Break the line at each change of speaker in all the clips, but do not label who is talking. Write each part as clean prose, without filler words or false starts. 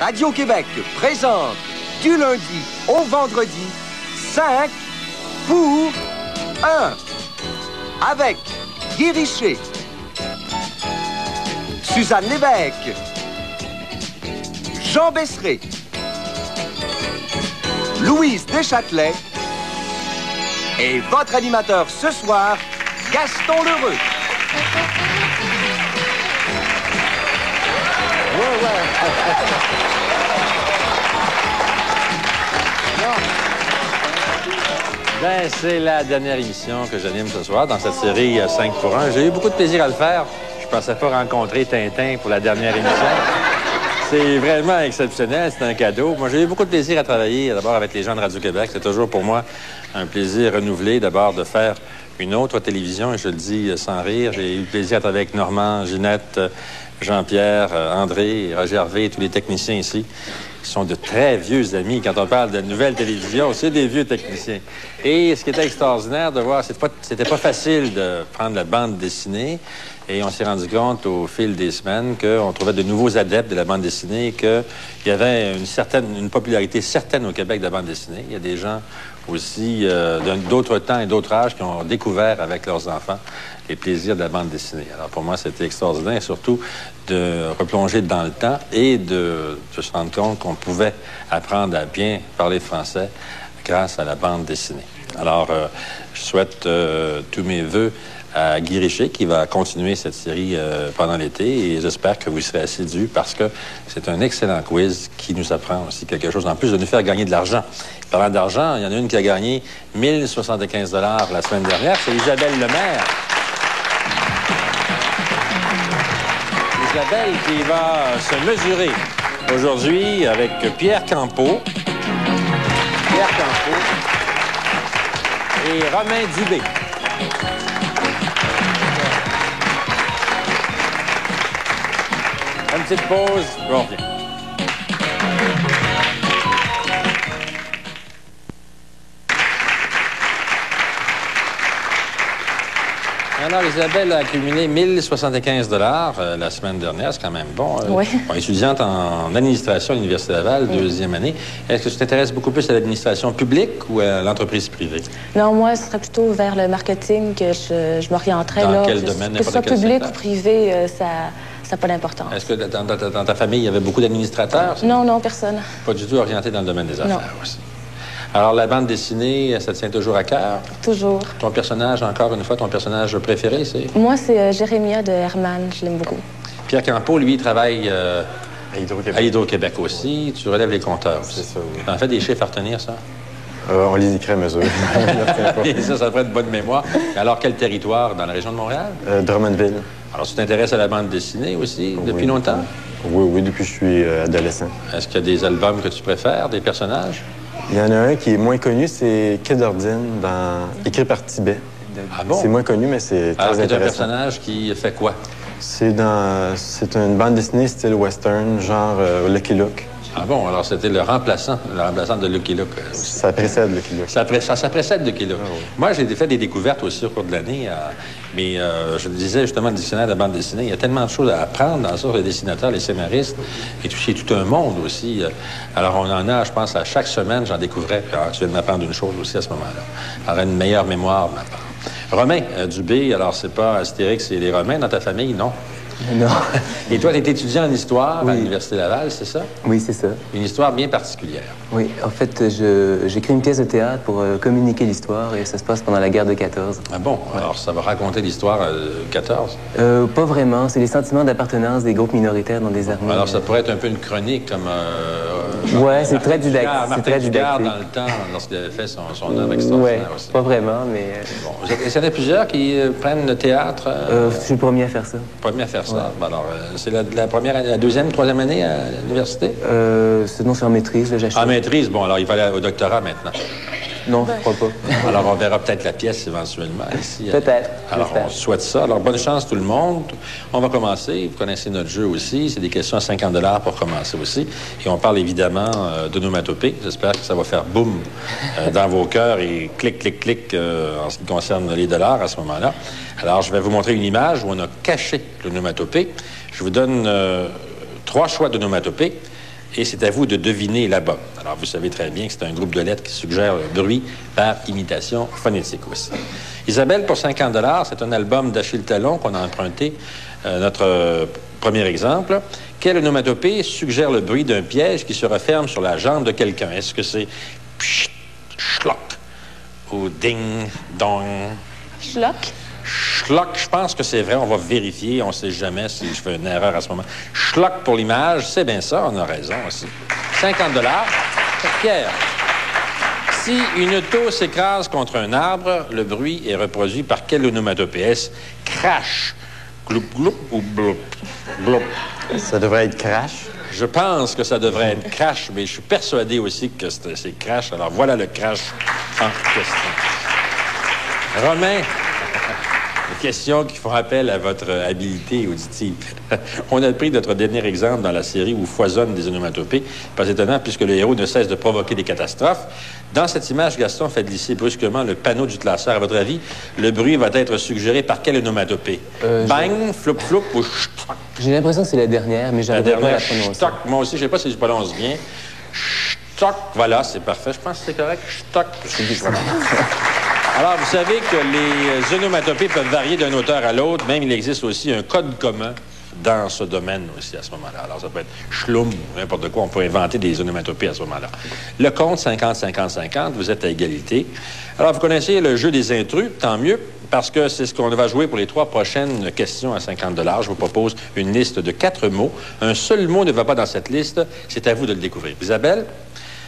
Radio-Québec présente du lundi au vendredi 5 pour 1 avec Guy Richer, Suzanne Lévesque, Jean Besseret, Louise Deschâtelet et votre animateur ce soir, Gaston L'Heureux.
Ben, c'est la dernière émission que j'anime ce soir dans cette série 5 pour 1. J'ai eu beaucoup de plaisir à le faire. Je pensais pas rencontrer Tintin pour la dernière émission. C'est vraiment exceptionnel, c'est un cadeau. Moi, j'ai eu beaucoup de plaisir à travailler d'abord avec les gens de Radio-Québec. C'est toujours pour moi un plaisir renouvelé d'abord de faire une autre télévision, et je le dis sans rire. J'ai eu le plaisir à travailler avec Normand, Ginette, Jean-Pierre, André, Roger Hervé et tous les techniciens ici. Ils sont de très vieux amis. Quand on parle de nouvelle télévision, c'est des vieux techniciens. Et ce qui était extraordinaire de voir, c'était pas facile de prendre la bande dessinée. Et on s'est rendu compte au fil des semaines qu'on trouvait de nouveaux adeptes de la bande dessinée, qu'il y avait une popularité certaine au Québec de la bande dessinée. Il y a des gens aussi d'autres temps et d'autres âges qui ont découvert avec leurs enfants les plaisirs de la bande dessinée. Alors pour moi, c'était extraordinaire, et surtout de replonger dans le temps et de se rendre compte qu'on pouvait apprendre à bien parler français grâce à la bande dessinée. Alors, je souhaite tous mes vœux à Guy Richer, qui va continuer cette série pendant l'été, et j'espère que vous serez assidus parce que c'est un excellent quiz qui nous apprend aussi quelque chose, en plus de nous faire gagner de l'argent. Parlant d'argent, il y en a une qui a gagné 1075 $ la semaine dernière, c'est Isabelle Lemaire. Isabelle qui va se mesurer aujourd'hui avec Pierre Campeau. Pierre Campeau et Romain Dubé. Une petite pause, on revient. Alors, Isabelle a accumulé 1075 $ la semaine dernière. C'est quand même bon.
Oui.
Étudiante en administration à l'Université Laval, deuxième année. Est-ce que tu t'intéresses beaucoup plus à l'administration publique ou à l'entreprise privée? Non,
moi, ce serait plutôt vers le marketing que je m'orienterais.
Dans quel domaine?
Que ce soit public ou privé, ça n'a pas d'importance.
Est-ce que dans ta famille, il y avait beaucoup d'administrateurs?
Non, personne.
Pas du tout orienté dans le domaine des affaires aussi. Alors, la bande dessinée, ça te tient toujours à cœur?
Toujours.
Ton personnage, encore une fois, ton personnage préféré, c'est?
Moi, c'est Jérémia de Herman. Je l'aime beaucoup.
Pierre Campeau, lui, travaille à Hydro-Québec aussi. Tu relèves les compteurs.
C'est ça, oui.
T'en fais des chiffres à retenir, ça?
On les écrit à mesure.
Et ça ferait de bonne mémoire. Alors, quel territoire dans la région de Montréal?
Drummondville.
Alors, tu t'intéresses à la bande dessinée aussi depuis longtemps?
Oui, depuis que je suis adolescent.
Est-ce qu'il y a des albums que tu préfères, des personnages?
Il y en a un qui est moins connu, c'est Kid Ordine, écrit par Tibet.
Ah bon?
C'est moins connu, mais c'est très intéressant.
C'est un personnage qui fait quoi?
C'est une bande dessinée style western, genre Lucky Luke.
Ah bon? Alors, c'était le remplaçant de Lucky Luke.
Ça précède Lucky Luke.
Ça précède Lucky Luke.
Ah, oui.
Moi, j'ai fait des découvertes aussi au cours de l'année, mais je disais justement, le dictionnaire de bande dessinée, il y a tellement de choses à apprendre dans ça, les dessinateurs, les scénaristes, et c'est tout un monde aussi. Alors, on en a, je pense, à chaque semaine, j'en découvrais. Alors, tu viens de m'apprendre une chose aussi à ce moment-là. Alors, une meilleure mémoire de ma part. Romain Dubé, alors c'est pas Astérix et les Romains dans ta famille, non?
Non.
Et toi, tu es étudiant en histoire à l'Université Laval, c'est ça?
Oui, c'est ça.
Une histoire bien particulière.
Oui, en fait, j'écris une pièce de théâtre pour communiquer l'histoire, et ça se passe pendant la guerre de 14.
Ah bon? Ouais. Alors, ça va raconter l'histoire de 14?
Pas vraiment. C'est les sentiments d'appartenance des groupes minoritaires dans des armées.
Alors, ça pourrait être un peu une chronique, comme...
ouais, c'est très didactique.
C'est très didactique. Dans le temps, lorsqu'il avait fait son œuvre extraordinaire aussi.
Pas vraiment, mais...
Bon. Est-ce qu'il y en a plusieurs qui prennent le théâtre?
Je suis le premier à faire ça.
Premier à faire ça.
Ouais.
Bon, alors, c'est la deuxième, troisième année à l'université?
Sinon, c'est en maîtrise, j'achète.
En maîtrise, bon, alors il va aller au doctorat maintenant.
Non, je crois pas.
Alors, on verra peut-être la pièce éventuellement ici.
Peut-être.
Alors, on souhaite ça. Alors, bonne chance tout le monde. On va commencer. Vous connaissez notre jeu aussi. C'est des questions à 50 $ pour commencer aussi. Et on parle évidemment d'onomatopée. J'espère que ça va faire boum dans vos cœurs et clic, clic, clic en ce qui concerne les dollars à ce moment-là. Alors, je vais vous montrer une image où on a caché l'onomatopée. Je vous donne 3 choix d'onomatopée. Et c'est à vous de deviner l'album. Alors, vous savez très bien que c'est un groupe de lettres qui suggère le bruit par imitation phonétique aussi. Isabelle, pour 50 $, c'est un album d'Achille Talon qu'on a emprunté, notre premier exemple. Quelle onomatopée suggère le bruit d'un piège qui se referme sur la jambe de quelqu'un? Est-ce que c'est pshit, schlock ou ding, dong?
Schlock.
Schlock, je pense que c'est vrai. On va vérifier. On ne sait jamais si je fais une erreur à ce moment. Schlock pour l'image, c'est bien ça. On a raison aussi. 50 $. Pierre, si une auto s'écrase contre un arbre, le bruit est reproduit par quelle onomatopée? Est-ce crash, gloup, gloup ou bloup? Bloup.
Ça devrait être crash.
Je pense que ça devrait être crash, mais je suis persuadé aussi que c'est crash. Alors, voilà le crash en question. Romain, une question qui font appel à votre habileté auditive. On a pris notre dernier exemple dans la série où foisonnent des onomatopées. Pas étonnant, puisque le héros ne cesse de provoquer des catastrophes. Dans cette image, Gaston fait glisser brusquement le panneau du classeur. À votre avis, le bruit va être suggéré par quelle onomatopée? Bang, floup, floup ou ch'toc?
J'ai l'impression que c'est la dernière, mais j'arrive pas à la prononcer.
Ch'toc. Moi aussi, je ne sais pas si je prononce bien. Ch'toc. Voilà, c'est parfait. Je pense que c'est correct. Ch'toc. Alors, vous savez que les onomatopées peuvent varier d'un auteur à l'autre. Même, il existe aussi un code commun dans ce domaine aussi à ce moment-là. Alors, ça peut être schloum ou n'importe quoi. On peut inventer des onomatopées à ce moment-là. Le compte 50-50-50, vous êtes à égalité. Alors, vous connaissez le jeu des intrus, tant mieux, parce que c'est ce qu'on va jouer pour les 3 prochaines questions à 50 $. Je vous propose une liste de 4 mots. Un seul mot ne va pas dans cette liste. C'est à vous de le découvrir. Isabelle,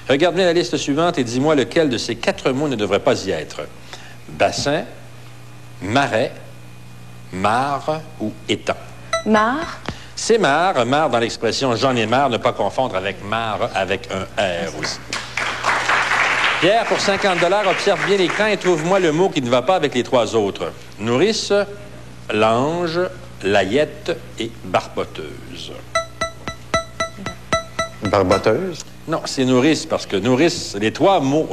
regarde bien la liste suivante et dis-moi lequel de ces 4 mots ne devrait pas y être. Bassin, marais, mare ou étang?
Mare.
C'est mare. Mare dans l'expression « j'en ai marre », ne pas confondre avec mare avec un R aussi. Pierre, pour 50 $, observe bien l'écran et trouve-moi le mot qui ne va pas avec les 3 autres. Nourrice, lange, layette et barboteuse.
Barboteuse?
Non, c'est nourrice, parce que nourrice, les 3 mots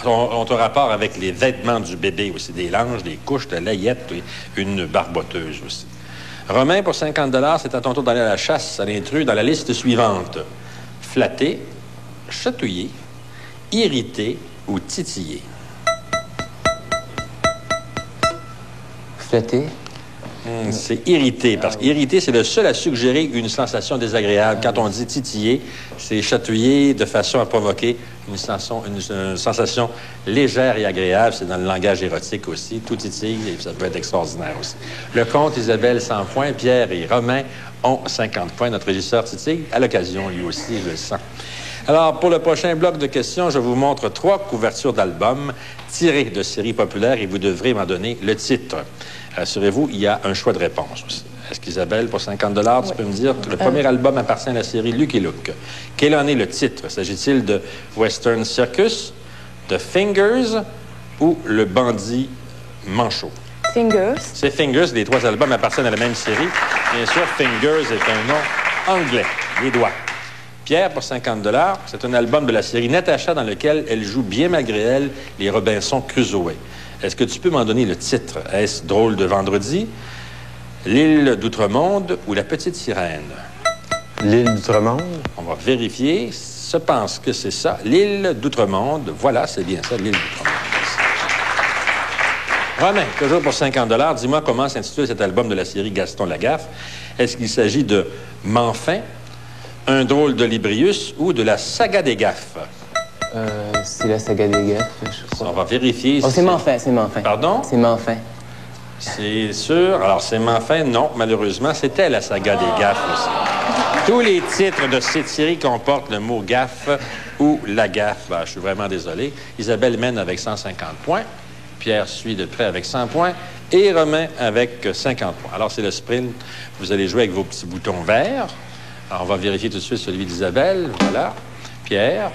ont un rapport avec les vêtements du bébé aussi, des langes, des couches, de layette et une barboteuse aussi. Romain, pour 50 $, c'est à ton tour d'aller à la chasse à l'intrus dans la liste suivante. Flatter, chatouiller, irriter ou titiller.
Flatter.
C'est irriter, parce qu'irriter, c'est le seul à suggérer une sensation désagréable. Quand on dit titiller, c'est chatouiller de façon à provoquer une sensation légère et agréable. C'est dans le langage érotique aussi. Tout titille, et ça peut être extraordinaire aussi. Le compte, Isabelle, 100 points. Pierre et Romain ont 50 points. Notre régisseur titille, à l'occasion, lui aussi, je le sens. Alors, pour le prochain bloc de questions, je vous montre 3 couvertures d'albums tirées de séries populaires et vous devrez m'en donner le titre. Rassurez-vous, il y a un choix de réponse aussi. Est-ce qu'Isabelle, pour 50 $, tu peux me dire que le premier album appartient à la série Lucky Luke? Quel en est le titre? S'agit-il de Western Circus, de Fingers ou Le Bandit Manchot?
Fingers.
C'est Fingers. Les 3 albums appartiennent à la même série. Bien sûr, Fingers est un nom anglais. Les doigts. Pierre, pour 50 $, c'est un album de la série Natacha dans lequel elle joue bien malgré elle les Robinson Crusoe. Est-ce que tu peux m'en donner le titre? Est-ce Drôle de vendredi, L'île d'Outre-Monde ou La petite sirène?
L'île d'Outre-Monde?
On va vérifier. Je pense que c'est ça. L'île d'Outre-Monde. Voilà, c'est bien ça, l'île d'Outre-Monde. Romain, toujours pour 50 $, dis-moi comment s'intitule cet album de la série Gaston Lagaffe. Est-ce qu'il s'agit de Manfin, Un drôle de Librius ou de La saga des gaffes?
C'est la saga des gaffes, je crois.
On va vérifier.
Oh, c'est Manfin, c'est Manfin.
Pardon?
C'est Manfin.
C'est sûr. Alors, c'est Manfin, non, malheureusement, c'était la saga des gaffes aussi. Tous les titres de cette série comportent le mot gaffe ou la gaffe. Ben, je suis vraiment désolé. Isabelle mène avec 150 points. Pierre suit de près avec 100 points. Et Romain avec 50 points. Alors, c'est le sprint. Vous allez jouer avec vos petits boutons verts. Alors, on va vérifier tout de suite celui d'Isabelle. Voilà. Pierre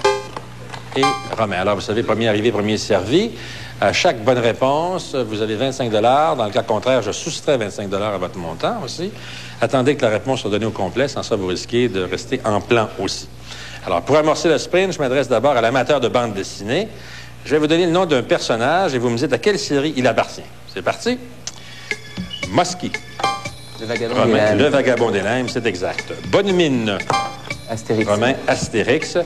et Romain. Alors, vous savez, premier arrivé, premier servi. À chaque bonne réponse, vous avez 25 $. Dans le cas contraire, je soustrais 25 $ à votre montant aussi. Attendez que la réponse soit donnée au complet. Sans ça, vous risquez de rester en plan aussi. Alors, pour amorcer le sprint, je m'adresse d'abord à l'amateur de bande dessinée. Je vais vous donner le nom d'un personnage et vous me dites à quelle série il appartient. C'est parti. Mosky.
Le Vagabond des Limes.
Le Vagabond des Limes, c'est exact. Bonne mine.
Astérix.
Romain Astérix.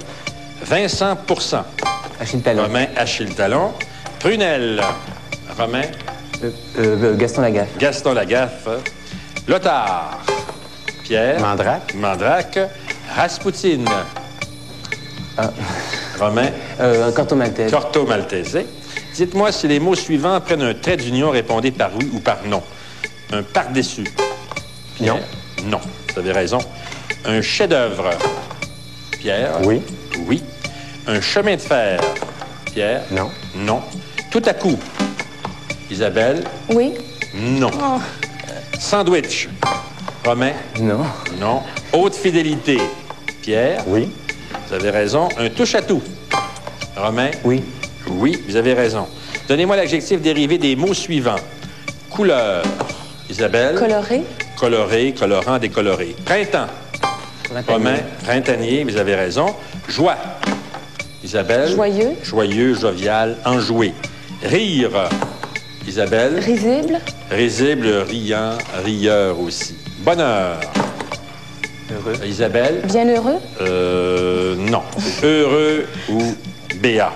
Vincent Pourcent.
Achille Talon.
Romain Achille Talon. Prunelle. Romain
Gaston Lagaffe.
Gaston Lagaffe. Lothar. Pierre.
Mandrake.
Mandrake. Raspoutine. Romain.
Corto Maltese.
Corto Maltese. Dites-moi si les mots suivants prennent un trait d'union, répondez par oui ou par non. Un par-dessus.
Non.
Non. Vous avez raison. Un chef-d'œuvre. Pierre.
Oui.
Oui. Un chemin de fer. Pierre.
Non.
Non. Tout à coup. Isabelle.
Oui.
Non.
Oh.
Sandwich. Romain.
Non.
Non. Haute fidélité. Pierre.
Oui.
Vous avez raison. Un touche-à-tout. Romain.
Oui.
Oui, vous avez raison. Donnez-moi l'adjectif dérivé des mots suivants. Couleur. Isabelle.
Coloré.
Coloré, colorant, décoloré. Printemps. Romain. Printanier, vous avez raison. Joie. Isabelle.
Joyeux.
Joyeux, jovial, enjoué. Rire. Isabelle.
Risible.
Risible, riant, rieur aussi. Bonheur.
Heureux.
Isabelle.
Bienheureux.
Non. Heureux ou béat.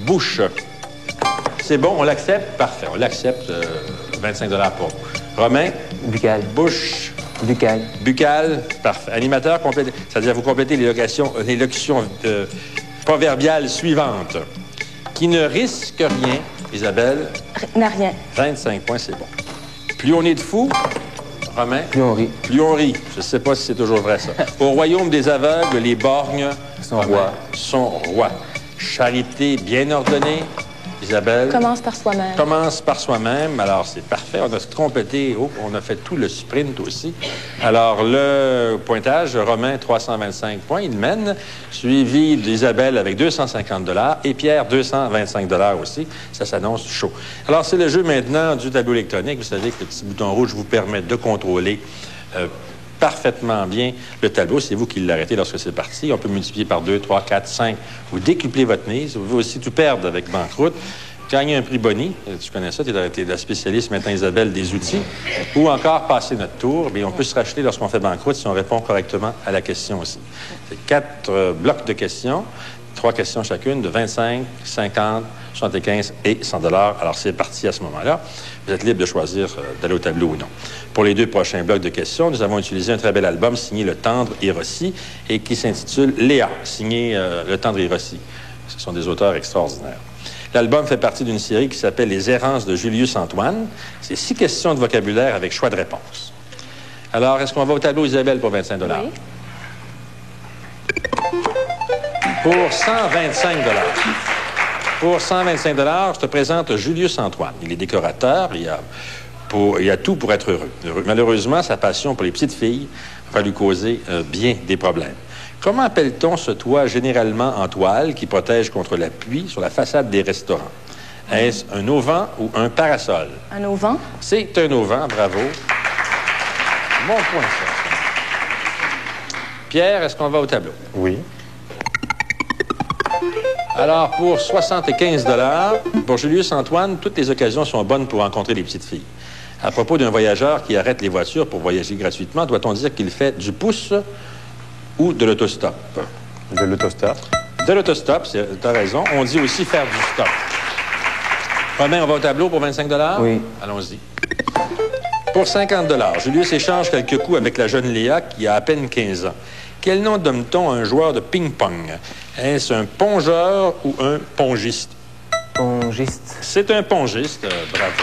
Bouche. C'est bon, on l'accepte? Parfait, on l'accepte. 25 $ pour vous. Romain.
Buccal.
Bouche.
Buccal.
Buccal. Parfait. Animateur, complété. C'est-à-dire vous complétez les locutions proverbiales suivantes. Qui ne risque rien. Isabelle.
N'a rien.
25 points, c'est bon. Plus on est de fous. Romain.
Plus on rit.
Plus on rit. Je ne sais pas si c'est toujours vrai, ça. Au royaume des aveugles, les borgnes
Sont rois.
sont rois. Charité bien ordonnée. Isabelle.
Commence par soi-même.
Commence par soi-même. Alors, c'est parfait. On a complété. Oh, on a fait tout le sprint aussi. Alors, le pointage, Romain, 325 points. Il mène. Suivi d'Isabelle avec 250 $ et Pierre, 225 $ aussi. Ça s'annonce chaud. Alors, c'est le jeu maintenant du tableau électronique. Vous savez que le petit bouton rouge vous permet de contrôler parfaitement bien le tableau. C'est vous qui l'arrêtez lorsque c'est parti. On peut multiplier par 2, 3, 4, 5 ou décupler votre mise. Vous pouvez aussi tout perdre avec banqueroute. Gagner un prix Boni, tu connais ça, tu es la spécialiste maintenant, Isabelle, des outils. Ou encore passer notre tour. Bien, on peut se racheter lorsqu'on fait banqueroute si on répond correctement à la question aussi. C'est 4 blocs de questions. 3 questions chacune de 25, 50, 75 et 100 $. Alors, c'est parti à ce moment-là. Vous êtes libre de choisir d'aller au tableau ou non. Pour les 2 prochains blocs de questions, nous avons utilisé un très bel album signé Le Tendre et Rossi et qui s'intitule Léa, signé Le Tendre et Rossi. Ce sont des auteurs extraordinaires. L'album fait partie d'une série qui s'appelle Les Errances de Julius Antoine. C'est 6 questions de vocabulaire avec choix de réponse. Alors, est-ce qu'on va au tableau, Isabelle, pour 25 $?
Oui.
Pour 125 $. Pour 125 $, je te présente Julius Antoine. Il est décorateur, il a tout pour être heureux. Malheureusement, sa passion pour les petites filles va lui causer bien des problèmes. Comment appelle-t-on ce toit généralement en toile qui protège contre la pluie sur la façade des restaurants? Est-ce un auvent ou un parasol?
Un auvent.
C'est un auvent, bravo. Bon point, ça. Pierre, est-ce qu'on va au tableau?
Oui.
Alors, pour 75 $, pour Julius Antoine, toutes les occasions sont bonnes pour rencontrer les petites filles. À propos d'un voyageur qui arrête les voitures pour voyager gratuitement, doit-on dire qu'il fait du pouce ou de l'autostop?
De l'autostop.
De l'autostop, tu as raison. On dit aussi faire du stop. Romain, on va au tableau pour 25 $?
Oui.
Allons-y. Pour 50 $, Julius échange quelques coups avec la jeune Léa qui a à peine 15 ans. Quel nom donne-t-on à un joueur de ping-pong? Est-ce un pongeur ou un pongiste?
Pongiste.
C'est un pongiste. Bravo.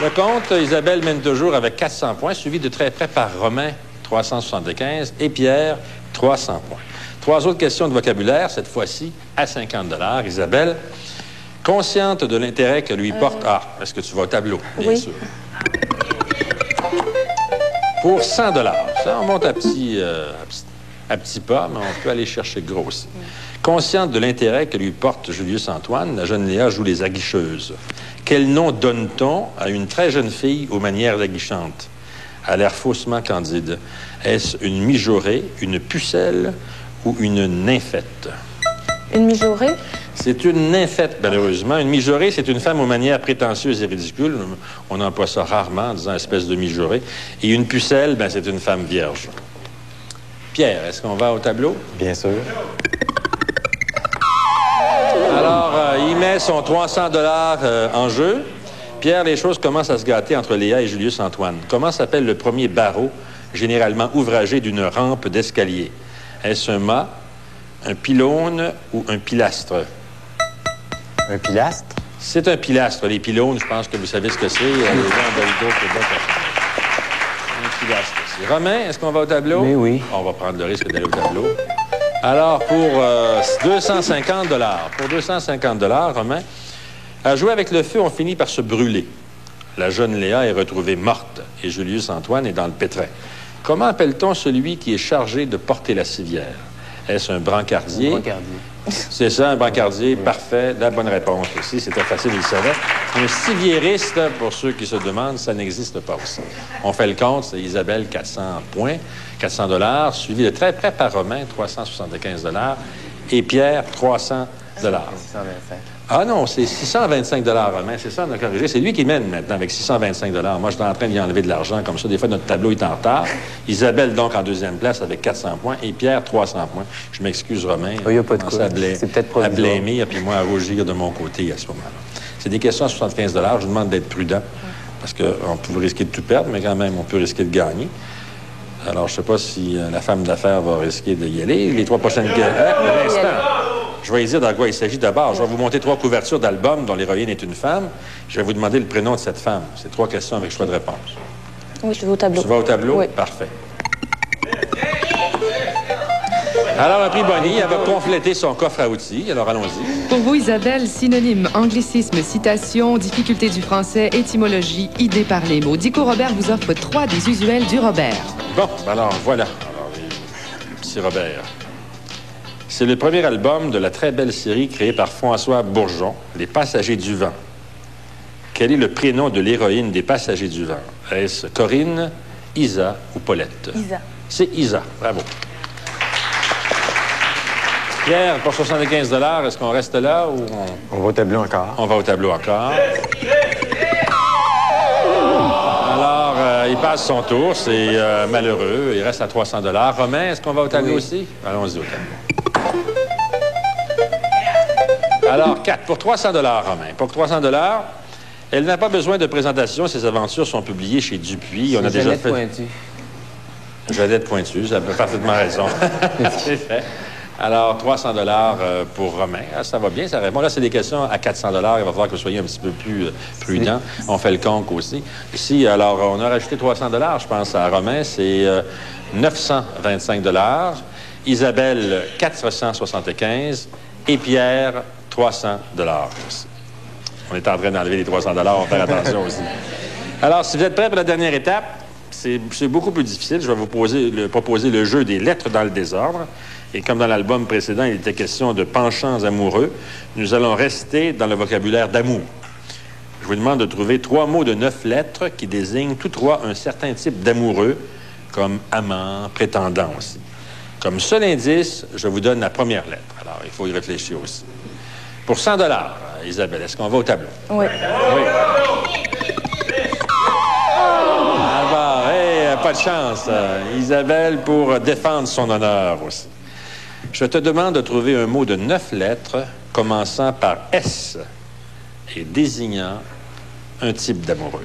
Le compte, Isabelle mène toujours avec 400 points, suivi de très près par Romain, 375, et Pierre, 300 points. 3 autres questions de vocabulaire, cette fois-ci à 50 $. Isabelle, consciente de l'intérêt que lui porte... Ah, est-ce que tu vas au tableau? Bien sûr. Pour 100 $. Ça, on monte à petits pas, mais on peut aller chercher gros aussi. Consciente de l'intérêt que lui porte Julius Antoine, la jeune Léa joue les aguicheuses. Quel nom donne-t-on à une très jeune fille aux manières aguichantes? À l'air faussement candide. Est-ce une mijaurée, une pucelle ou une nymphette?
Une mijaurée.
C'est une nymphette, malheureusement. Une mijaurée, c'est une femme aux manières prétentieuses et ridicules. On emploie ça rarement en disant espèce de mijaurée. Et une pucelle, c'est une femme vierge. Pierre, est-ce qu'on va au tableau?
Bien sûr.
Alors, il met son 300 en jeu. Pierre, les choses commencent à se gâter entre Léa et Julius Antoine. Comment s'appelle le premier barreau, généralement ouvragé d'une rampe d'escalier? Est-ce un mât, un pylône ou un pilastre?
Un pilastre?
C'est un pilastre. Les pylônes, je pense que vous savez ce que c'est. Les gens en Balido, Québec. Un pilastre. Romain, est-ce qu'on va au tableau?
Mais oui.
On va prendre le risque d'aller au tableau. Alors, pour 250 Pour 250 Romain, à jouer avec le feu, on finit par se brûler. La jeune Léa est retrouvée morte et Julius Antoine est dans le pétrin. Comment appelle-t-on celui qui est chargé de porter la civière? Est-ce un brancardier?
Un brancardier.
C'est ça, un brancardier. Parfait. La bonne réponse aussi. C'était facile, il le savait. Un civiériste, pour ceux qui se demandent, ça n'existe pas aussi. On fait le compte, c'est Isabelle, 400 points, 400 $, suivi de très près par Romain, 375 $, et Pierre, 300 $.
625.
Ah non, c'est 625 Romain, c'est ça, on a corrigé. C'est lui qui mène maintenant avec 625 $. Moi, je suis en train d'y enlever de l'argent comme ça. Des fois, notre tableau est en retard. Isabelle, donc, en deuxième place avec 400 points et Pierre, 300 points. Je m'excuse, Romain.
Il n'y a pas de quoi. C'est peut-être provisoire.
À blâmer, puis moi, à rougir de mon côté à ce moment-là. C'est des questions à 75 $. Je vous demande d'être prudent parce qu'on peut risquer de tout perdre, mais quand même, on peut risquer de gagner. Alors, je ne sais pas si la femme d'affaires va risquer d'y aller. Les 3 prochaines... Je vais dire dans quoi il s'agit d'abord. Je vais vous montrer 3 couvertures d'albums dont l'héroïne est une femme. Je vais vous demander le prénom de cette femme. C'est 3 questions avec choix de réponse.
Oui, je vais au tableau.
Tu vas au tableau?
Oui.
Parfait. Alors, un prix Bonnie, elle va compléter son coffre à outils. Alors, allons-y.
Pour vous, Isabelle, synonyme, anglicisme, citation, difficulté du français, étymologie, idée par les mots. Dico Robert vous offre 3 des usuels du Robert.
Bon, alors, voilà. Alors, les petits Robert. C'est le premier album de la très belle série créée par François Bourgeon, Les Passagers du vent. Quel est le prénom de l'héroïne des Passagers du vent? Est-ce Corinne, Isa ou Paulette?
Isa.
C'est Isa. Bravo. Pierre, pour 75 $, est-ce qu'on reste là ou
On va au tableau encore.
on va au tableau encore? Alors, il passe son tour. C'est malheureux. Il reste à 300 $. Romain, est-ce qu'on va au tableau aussi? Allons-y au tableau. Alors, 4 pour 300 $, Romain. Pour 300 $, elle n'a pas besoin de présentation. Ses aventures sont publiées chez Dupuis. On a déjà fait...
Pointu.
Jeannette Pointu, ça a parfaitement raison. C'est fait. Alors, 300 $ pour Romain. Ah, ça va bien, ça répond. Là, c'est des questions à 400 $. Il va falloir que vous soyez un petit peu plus prudent. On fait le conque aussi. Ici, alors, on a rajouté 300 $, je pense, à Romain. C'est 925 $. Isabelle, 475 $. Et Pierre, 300 $ aussi. On est en train d'enlever les 300 $. On va faire attention aussi. Alors, si vous êtes prêts pour la dernière étape, c'est beaucoup plus difficile. Je vais vous proposer le jeu des lettres dans le désordre. Et comme dans l'album précédent, il était question de penchants amoureux, nous allons rester dans le vocabulaire d'amour. Je vous demande de trouver 3 mots de 9 lettres qui désignent tous 3 un certain type d'amoureux, comme amant, prétendant aussi. Comme seul indice, je vous donne la première lettre. Alors, il faut y réfléchir aussi. Pour 100 $, Isabelle, est-ce qu'on va au tableau?
Oui.
Oui. Ah bon, pas de chance. Isabelle, pour défendre son honneur aussi. Je te demande de trouver un mot de 9 lettres commençant par S et désignant un type d'amoureux.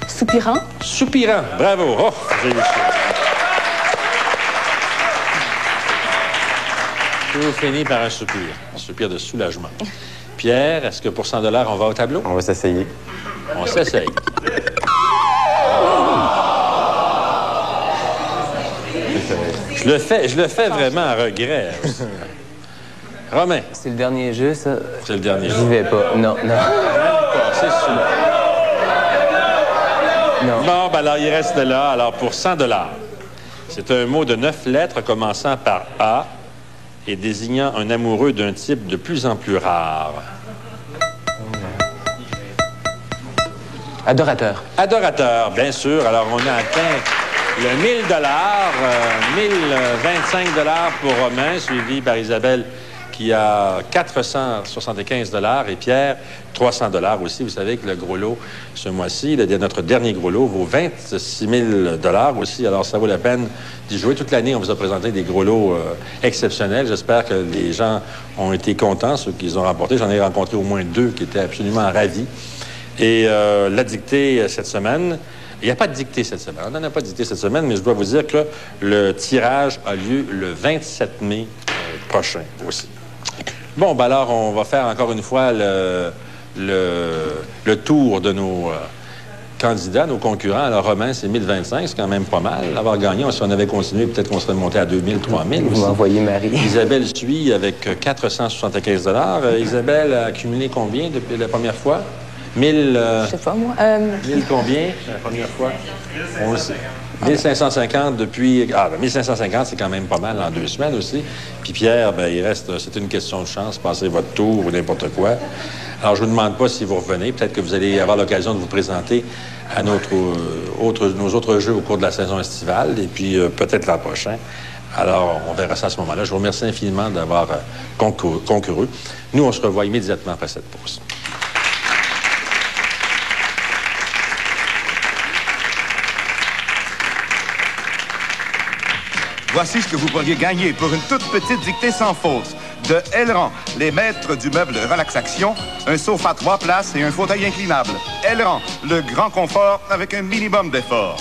Soupirant.
Soupirant. Bravo. Oh, j'ai eu ça. Tout finit par un soupir de soulagement. Pierre, est-ce que pour 100 $, on va au tableau?
On va s'essayer.
On s'essaye. Je le fais vraiment à regret. Romain.
C'est le dernier jeu, ça?
C'est le dernier jeu.
J'y vais pas. Non, non.
C'est sûr.
Non.
Bon, ben alors, il reste là. Alors, pour 100 $, c'est un mot de 9 lettres commençant par A et désignant un amoureux d'un type de plus en plus rare.
Adorateur.
Adorateur, bien sûr. Alors, on a atteint le 1000 $, 1025 $ pour Romain, suivi par Isabelle qui a 475 $ et Pierre, 300 $ aussi. Vous savez que le gros lot, ce mois-ci, notre dernier gros lot, vaut 26 000 $ aussi. Alors, ça vaut la peine d'y jouer. Toute l'année, on vous a présenté des gros lots exceptionnels. J'espère que les gens ont été contents, ceux qu'ils ont remportés. J'en ai rencontré au moins 2 qui étaient absolument ravis. Et la dictée cette semaine... Il n'y a pas de dictée cette semaine. On n'en a pas de dictée cette semaine, mais je dois vous dire que le tirage a lieu le 27 mai prochain aussi. Bon, ben alors, on va faire encore une fois le tour de nos candidats, nos concurrents. Alors, Romain, c'est 1025, c'est quand même pas mal. Avoir gagné, si on avait continué, peut-être qu'on serait monté à 2000, 3000 aussi.
Vous m'envoyez Marie.
Isabelle suit avec 475 $. Isabelle a accumulé combien depuis la première fois? 1000...
Je sais pas, moi.
1000 combien, la première fois? On le sait. 1550 depuis... Ah, ben 1550, c'est quand même pas mal en 2 semaines aussi. Puis Pierre, ben il reste... C'est une question de chance, passez votre tour ou n'importe quoi. Alors, je vous demande pas si vous revenez. Peut-être que vous allez avoir l'occasion de vous présenter à nos autres jeux au cours de la saison estivale. Et puis, peut-être l'an prochain. Alors, on verra ça à ce moment-là. Je vous remercie infiniment d'avoir concouru. Nous, on se revoit immédiatement après cette pause.
Voici ce que vous pourriez gagner pour une toute petite dictée sans faute. De Elran, les maîtres du meuble relaxation, un sofa 3 places et un fauteuil inclinable. Elran, le grand confort avec un minimum d'effort.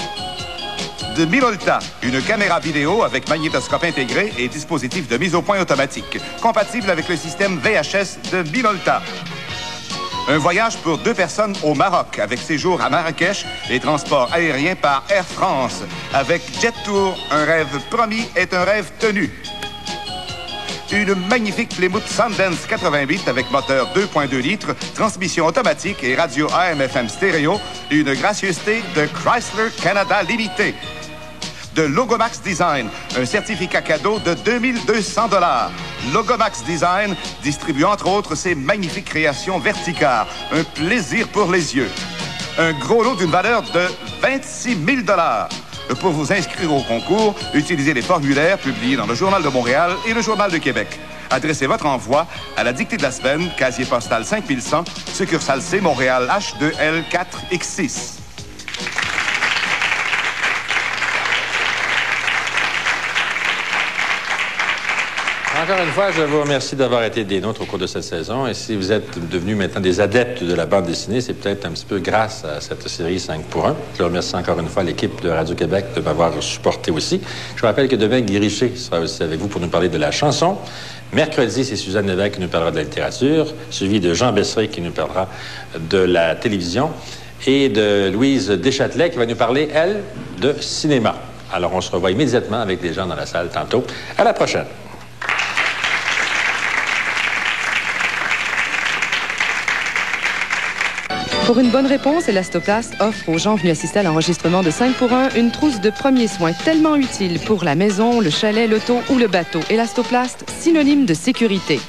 De Minolta, une caméra vidéo avec magnétoscope intégré et dispositif de mise au point automatique, compatible avec le système VHS de Minolta. Un voyage pour 2 personnes au Maroc, avec séjour à Marrakech et transport aérien par Air France. Avec Jet Tour, un rêve promis est un rêve tenu. Une magnifique Plymouth Sundance 88 avec moteur 2.2 litres, transmission automatique et radio AM/FM stéréo. Une gracieuseté de Chrysler Canada Limité. De Logomax Design, un certificat cadeau de 2200 $. Logomax Design distribue entre autres ses magnifiques créations verticales. Un plaisir pour les yeux. Un gros lot d'une valeur de 26 000 $. Pour vous inscrire au concours, utilisez les formulaires publiés dans le Journal de Montréal et le Journal de Québec. Adressez votre envoi à la dictée de la semaine, casier postal 5100, succursale C, Montréal H2L4X6.
Encore une fois, je vous remercie d'avoir été des nôtres au cours de cette saison. Et si vous êtes devenus maintenant des adeptes de la bande dessinée, c'est peut-être un petit peu grâce à cette série 5 pour 1. Je remercie encore une fois l'équipe de Radio-Québec de m'avoir supporté aussi. Je vous rappelle que demain, Guy Richer sera aussi avec vous pour nous parler de la chanson. Mercredi, c'est Suzanne Lévesque qui nous parlera de la littérature, suivi de Jean Besseret qui nous parlera de la télévision et de Louise Deschâtelet qui va nous parler, elle, de cinéma. Alors, on se revoit immédiatement avec les gens dans la salle tantôt. À la prochaine.
Pour une bonne réponse, Elastoplast offre aux gens venus assister à l'enregistrement de 5 pour 1 une trousse de premiers soins tellement utile pour la maison, le chalet, l'auto ou le bateau. Elastoplast, synonyme de sécurité.